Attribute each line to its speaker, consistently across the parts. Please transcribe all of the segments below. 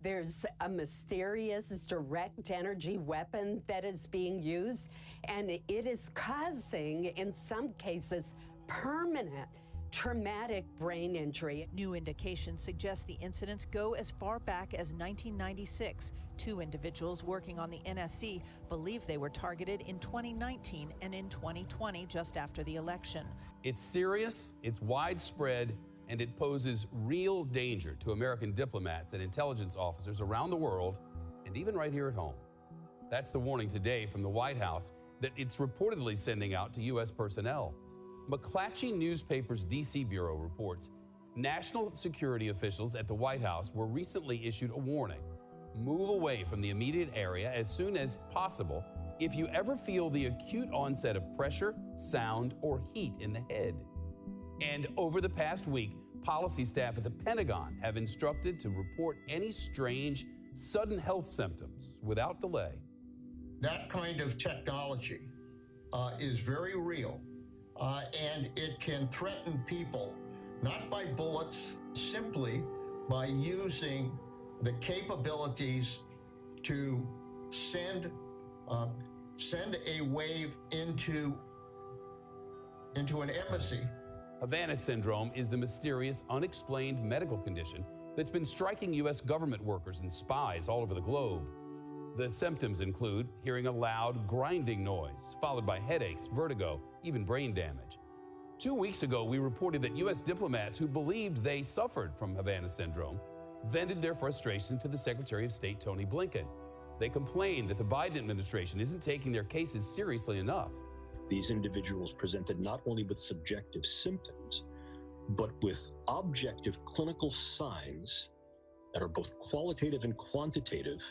Speaker 1: There's a mysterious direct energy weapon that is being used, and it is causing, in some cases, permanent traumatic brain injury.
Speaker 2: New indications suggest the incidents go as far back as 1996. Two individuals working on the NSC believe they were targeted in 2019 and in 2020, just after the election.
Speaker 3: It's serious, it's widespread, and it poses real danger to American diplomats and intelligence officers around the world, and even right here at home. That's the warning today from the White House that it's reportedly sending out to U.S. personnel. McClatchy Newspaper's D.C. Bureau reports national security officials at the White House were recently issued a warning. Move away from the immediate area as soon as possible if you ever feel the acute onset of pressure, sound, or heat in the head. And over the past week, policy staff at the Pentagon have instructed to report any strange, sudden health symptoms without delay.
Speaker 4: That kind of technology is very real. And it can threaten people, not by bullets, simply by using the capabilities to send a wave into an embassy.
Speaker 3: Havana syndrome is the mysterious, unexplained medical condition that's been striking U.S. government workers and spies all over the globe. The symptoms include hearing a loud, grinding noise, followed by headaches, vertigo, even brain damage. 2 weeks ago, we reported that U.S. diplomats who believed they suffered from Havana syndrome vented their frustration to the Secretary of State, Tony Blinken. They complained that the Biden administration isn't taking their cases seriously enough.
Speaker 5: These individuals presented not only with subjective symptoms, but with objective clinical signs that are both qualitative and quantitative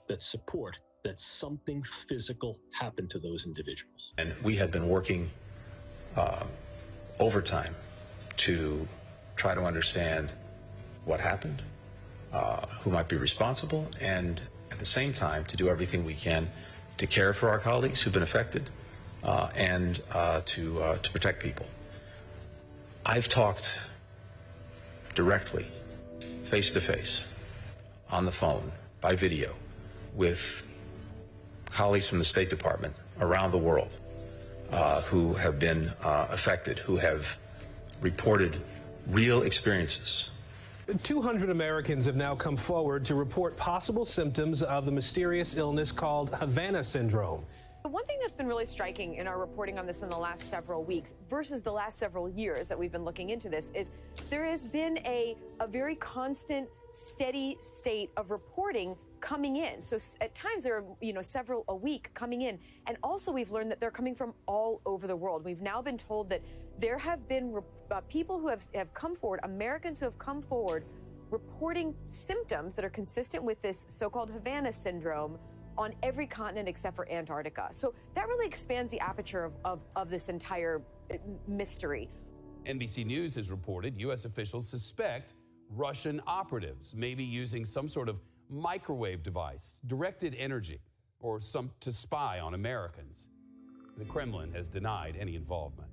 Speaker 5: that support that something physical happened to those individuals.
Speaker 6: And we have been working overtime to try to understand what happened, who might be responsible, and at the same time to do everything we can to care for our colleagues who've been affected and to protect people. I've talked directly, face to face, on the phone, by video, with colleagues from the State Department around the world who have been affected, who have reported real experiences.
Speaker 7: 200 Americans have now come forward to report possible symptoms of the mysterious illness called Havana syndrome.
Speaker 8: One thing that's been really striking in our reporting on this in the last several weeks versus the last several years that we've been looking into this is there has been a very constant, steady state of reporting coming in. So at times there are, several a week coming in. And also we've learned that they're coming from all over the world. We've now been told that there have been people who have come forward, Americans who have come forward reporting symptoms that are consistent with this so-called Havana syndrome on every continent except for Antarctica. So that really expands the aperture of this entire mystery.
Speaker 3: NBC News has reported U.S. officials suspect Russian operatives may be using some sort of microwave device, directed energy, or to spy on Americans. The Kremlin has denied any involvement.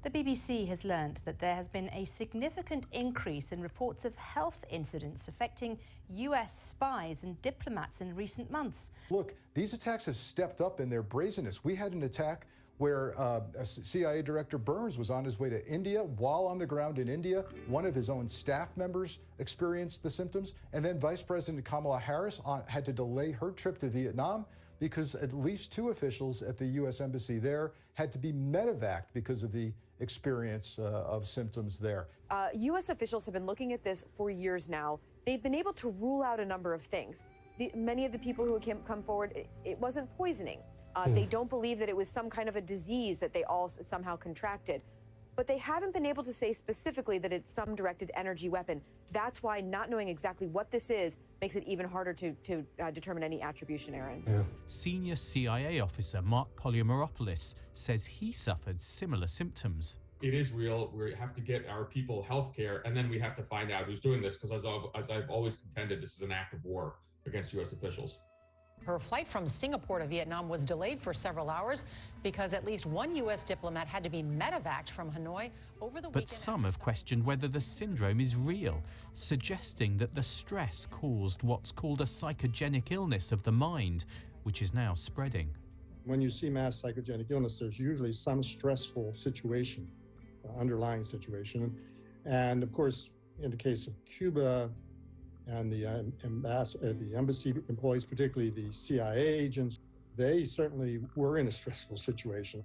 Speaker 9: The BBC has learned that there has been a significant increase in reports of health incidents affecting U.S. spies and diplomats in recent months.
Speaker 10: Look, these attacks have stepped up in their brazenness. We had an attack where CIA Director Burns was on his way to India. While on the ground in India, one of his own staff members experienced the symptoms. And then Vice President Kamala Harris had to delay her trip to Vietnam because at least 2 officials at the U.S. Embassy there had to be medevaced because of the experience of symptoms there.
Speaker 8: U.S. officials have been looking at this for years now. They've been able to rule out a number of things. Many of the people who come forward, it wasn't poisoning. They don't believe that it was some kind of a disease that they all somehow contracted. But they haven't been able to say specifically that it's some directed energy weapon. That's why not knowing exactly what this is makes it even harder to determine any attribution, Aaron.
Speaker 7: Yeah.
Speaker 11: Senior CIA officer Mark Polymeropoulos says he suffered similar symptoms.
Speaker 12: It is real. We have to get our people health care, and then we have to find out who's doing this, because as I've always contended, this is an act of war against U.S. officials.
Speaker 13: Her flight from Singapore to Vietnam was delayed for several hours because at least one U.S. diplomat had to be medevaced from Hanoi over the weekend.
Speaker 11: But some have questioned whether the syndrome is real, suggesting that the stress caused what's called a psychogenic illness of the mind, which is now spreading.
Speaker 14: When you see mass psychogenic illness, there's usually some stressful situation, underlying situation. And of course, in the case of Cuba and the embassy employees, particularly the CIA agents, they certainly were in a stressful situation.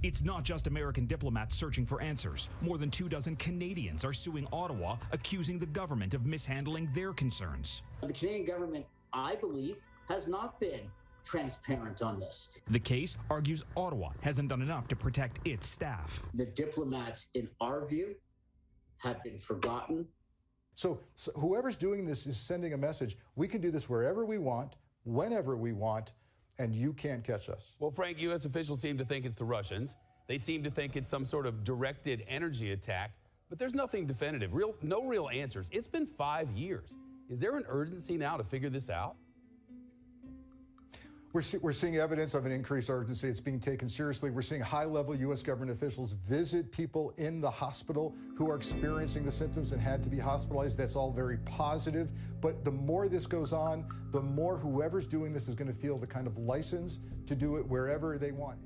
Speaker 15: It's not just American diplomats searching for answers. More than 24 Canadians are suing Ottawa, accusing the government of mishandling their concerns.
Speaker 16: The Canadian government, I believe, has not been transparent on this.
Speaker 15: The case argues Ottawa hasn't done enough to protect its staff.
Speaker 16: The diplomats, in our view, have been forgotten.
Speaker 10: So whoever's doing this is sending a message. We can do this wherever we want, whenever we want, and you can't catch us.
Speaker 3: Well, Frank, U.S. officials seem to think it's the Russians. They seem to think it's some sort of directed energy attack, but there's nothing definitive, no real answers. It's been 5 years. Is there an urgency now to figure this out?
Speaker 10: We're seeing evidence of an increased urgency. It's being taken seriously. We're seeing high-level U.S. government officials visit people in the hospital who are experiencing the symptoms and had to be hospitalized. That's all very positive. But the more this goes on, the more whoever's doing this is going to feel the kind of license to do it wherever they want.